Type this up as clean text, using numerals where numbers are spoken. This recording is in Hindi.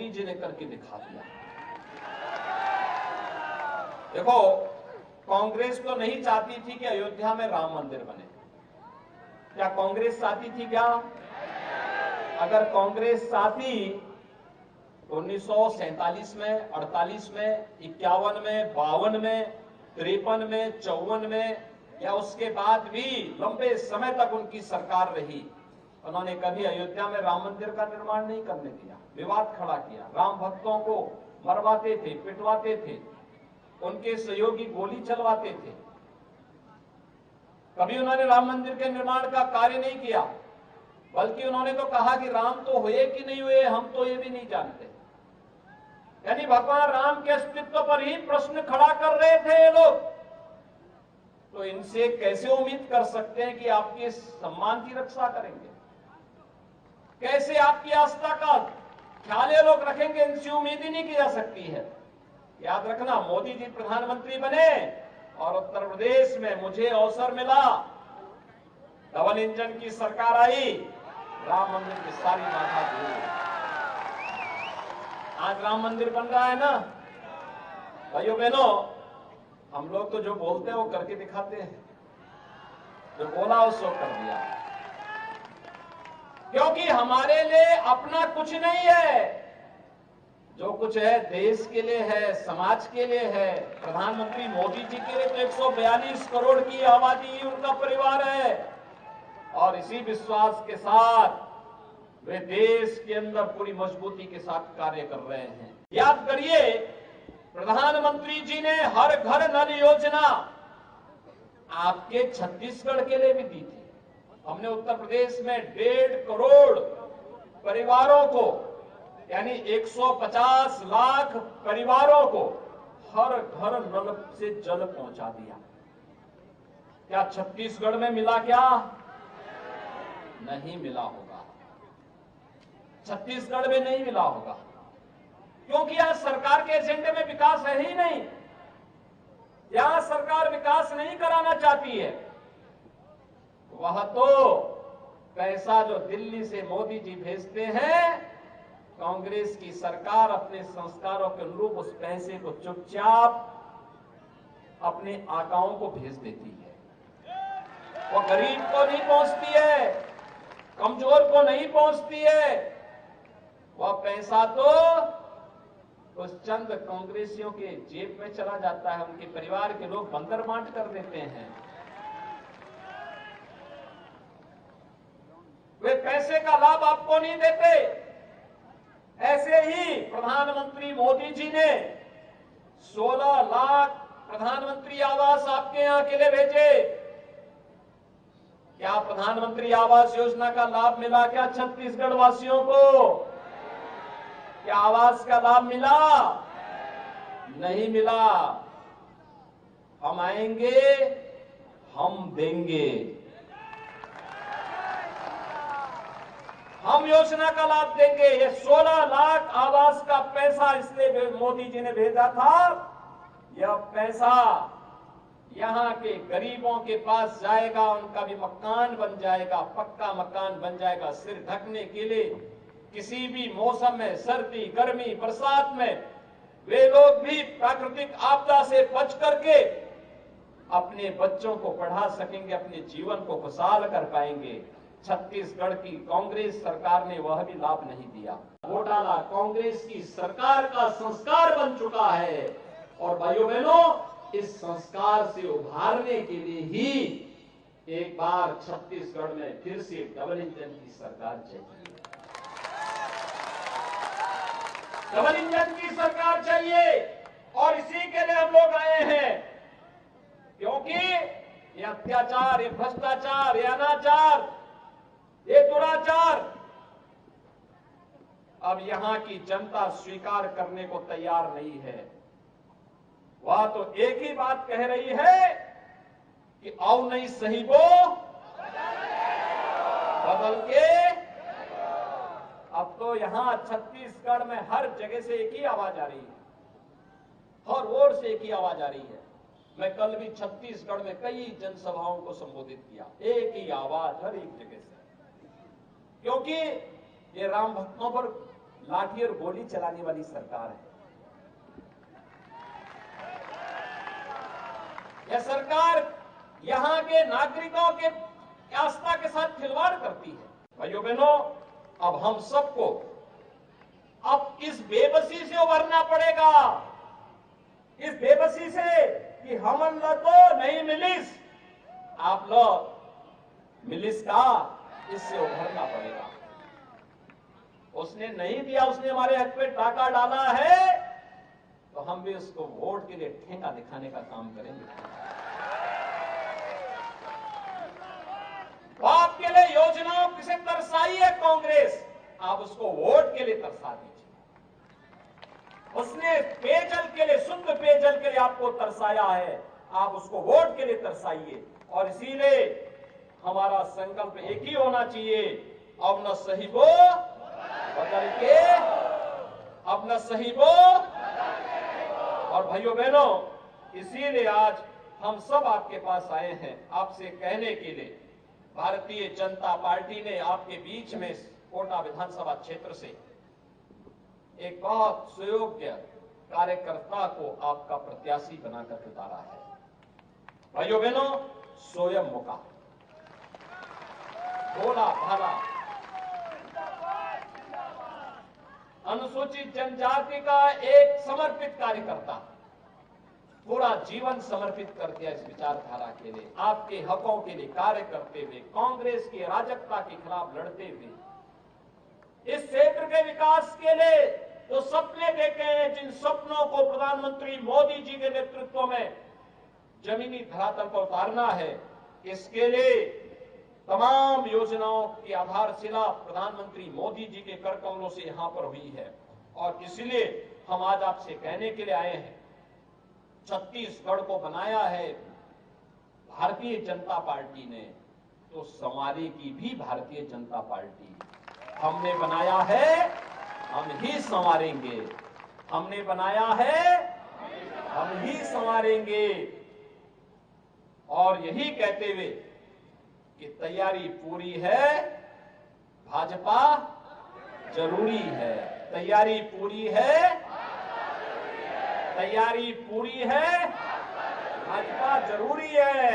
मोदी जी ने करके दिखा दिया। देखो, कांग्रेस तो नहीं चाहती थी कि अयोध्या में राम मंदिर बने। क्या कांग्रेस चाहती थी क्या? अगर कांग्रेस चाहती तो 1947 में, 48 में, 51 में, 52 में, 53 में, 54 में या उसके बाद भी लंबे समय तक उनकी सरकार रही, उन्होंने कभी अयोध्या में राम मंदिर का निर्माण नहीं करने दिया। विवाद खड़ा किया, राम भक्तों को मरवाते थे, पिटवाते थे, उनके सहयोगी गोली चलवाते थे। कभी उन्होंने राम मंदिर के निर्माण का कार्य नहीं किया, बल्कि उन्होंने तो कहा कि राम तो हुए कि नहीं हुए हम तो ये भी नहीं जानते। यानी भगवान राम के अस्तित्व पर ही प्रश्न खड़ा कर रहे थे ये लोग। तो इनसे कैसे उम्मीद कर सकते हैं कि आपके सम्मान की रक्षा करेंगे? कैसे आपकी आस्था का ख्याल ये लोग रखेंगे? इनसे उम्मीद ही नहीं की जा सकती है। याद रखना, मोदी जी प्रधानमंत्री बने और उत्तर प्रदेश में मुझे अवसर मिला, डबल इंजन की सरकार आई, राम मंदिर की सारी बाधा दूर। आज राम मंदिर बन रहा है ना भाइयों बहनों। हम लोग तो जो बोलते हैं वो करके दिखाते हैं, जो बोला उसको कर दिया, क्योंकि हमारे लिए अपना कुछ नहीं है। जो कुछ है देश के लिए है, समाज के लिए है। प्रधानमंत्री मोदी जी के लिए तो 142 करोड़ की आबादी उनका परिवार है, और इसी विश्वास के साथ वे देश के अंदर पूरी मजबूती के साथ कार्य कर रहे हैं। याद करिए, प्रधानमंत्री जी ने हर घर नल योजना आपके छत्तीसगढ़ के लिए भी दी थी। हमने उत्तर प्रदेश में 1.5 करोड़ परिवारों को, यानी 150 लाख परिवारों को हर घर नल से जल पहुंचा दिया। क्या छत्तीसगढ़ में मिला? क्या नहीं मिला होगा, छत्तीसगढ़ में नहीं मिला होगा, क्योंकि यहां सरकार के एजेंडे में विकास है ही नहीं। यहां सरकार विकास नहीं कराना चाहती है। वह तो पैसा जो दिल्ली से मोदी जी भेजते हैं, कांग्रेस की सरकार अपने संस्कारों के अनुरूप उस पैसे को चुपचाप अपने आकाओं को भेज देती है। वो गरीब को नहीं पहुंचती है, कमजोर को नहीं पहुंचती है। वह पैसा तो उस चंद कांग्रेसियों के जेब में चला जाता है, उनके परिवार के लोग बंदर बांट कर देते हैं। वे पैसे का लाभ आपको नहीं देते। ऐसे ही प्रधानमंत्री मोदी जी ने 16 लाख प्रधानमंत्री आवास आपके यहां के लिए भेजे। क्या प्रधानमंत्री आवास योजना का लाभ मिला क्या छत्तीसगढ़ वासियों को? क्या आवास का लाभ मिला? नहीं मिला। हम आएंगे, हम देंगे, हम योजना का लाभ देंगे। ये 16 लाख आवास का पैसा इसलिए मोदी जी ने भेजा था, यह पैसा यहां के गरीबों के पास जाएगा, उनका भी मकान बन जाएगा, पक्का मकान बन जाएगा, सिर ढकने के लिए। किसी भी मौसम में, सर्दी, गर्मी, बरसात में वे लोग भी प्राकृतिक आपदा से बच करके अपने बच्चों को पढ़ा सकेंगे, अपने जीवन को खुशहाल कर पाएंगे। छत्तीसगढ़ की कांग्रेस सरकार ने वह भी लाभ नहीं दिया। घोटाला कांग्रेस की सरकार का संस्कार बन चुका है, और भाइयों बहनों, इस संस्कार से उभारने के लिए ही एक बार छत्तीसगढ़ में फिर से डबल इंजन की सरकार चाहिए। डबल इंजन की सरकार चाहिए, और इसी के लिए हम लोग आए हैं, क्योंकि ये अत्याचार, ये भ्रष्टाचार, ये अनाचार, ये दुराचार अब यहां की जनता स्वीकार करने को तैयार नहीं है। वह तो एक ही बात कह रही है कि आओ नहीं सही वो बदल के। अब तो यहां छत्तीसगढ़ में हर जगह से एक ही आवाज आ रही है, हर ओर से एक ही आवाज आ रही है। मैं कल भी छत्तीसगढ़ में कई जनसभाओं को संबोधित किया, एक ही आवाज हर एक जगह से, क्योंकि ये राम भक्तों पर लाठी और गोली चलाने वाली सरकार है। यह सरकार यहां के नागरिकों के आस्था के साथ खिलवाड़ करती है। भाइयों बहनों, अब हम सबको अब इस बेबसी से उभरना पड़ेगा, इस बेबसी से कि हमन तो नहीं मिलिस, आप लोग मिलिस का, इससे उभरना पड़ेगा। उसने नहीं दिया, उसने हमारे हक पे टाका डाला है, तो हम भी उसको वोट के लिए ठेका दिखाने का काम करेंगे। आपके लिए योजनाओं किसे तरसाई है कांग्रेस, आप उसको वोट के लिए तरसा दीजिए। उसने पेयजल के लिए, शुद्ध पेयजल के लिए आपको तरसाया है, आप उसको वोट के लिए तरसाइए। और इसीलिए हमारा संकल्प एक ही होना चाहिए, अब न सही वो बदल के, अब न सही वो। और भाइयों बहनों, इसीलिए आज हम सब आपके पास आए हैं, आपसे कहने के लिए, भारतीय जनता पार्टी ने आपके बीच में कोटा विधानसभा क्षेत्र से एक बहुत सुयोग्य कार्यकर्ता को आपका प्रत्याशी बनाकर उतारा है। भाइयों बहनों, स्वयं मौका, भोला भाला, अनुसूचित जनजाति का एक समर्पित कार्यकर्ता, पूरा जीवन समर्पित कर दिया इस विचारधारा के लिए, आपके हकों के लिए कार्य करते हुए, कांग्रेस की अराजकता के खिलाफ लड़ते हुए, इस क्षेत्र के विकास के लिए जो सपने देखे हैं, जिन सपनों को प्रधानमंत्री मोदी जी के नेतृत्व में जमीनी धरातल पर उतारना है, इसके लिए तमाम योजनाओं की आधारशिला प्रधानमंत्री मोदी जी के कर कमलों से यहां पर हुई है। और इसलिए हम आज आपसे कहने के लिए आए हैं, छत्तीसगढ़ को बनाया है भारतीय जनता पार्टी ने, तो संवारेगी भी भारतीय जनता पार्टी। हमने बनाया है, हम ही संवारेंगे, हमने बनाया है, हम ही संवारेंगे। और यही कहते हुए कि तैयारी पूरी है, भाजपा जरूरी है, तैयारी पूरी है, तैयारी पूरी है, भाजपा जरूरी है।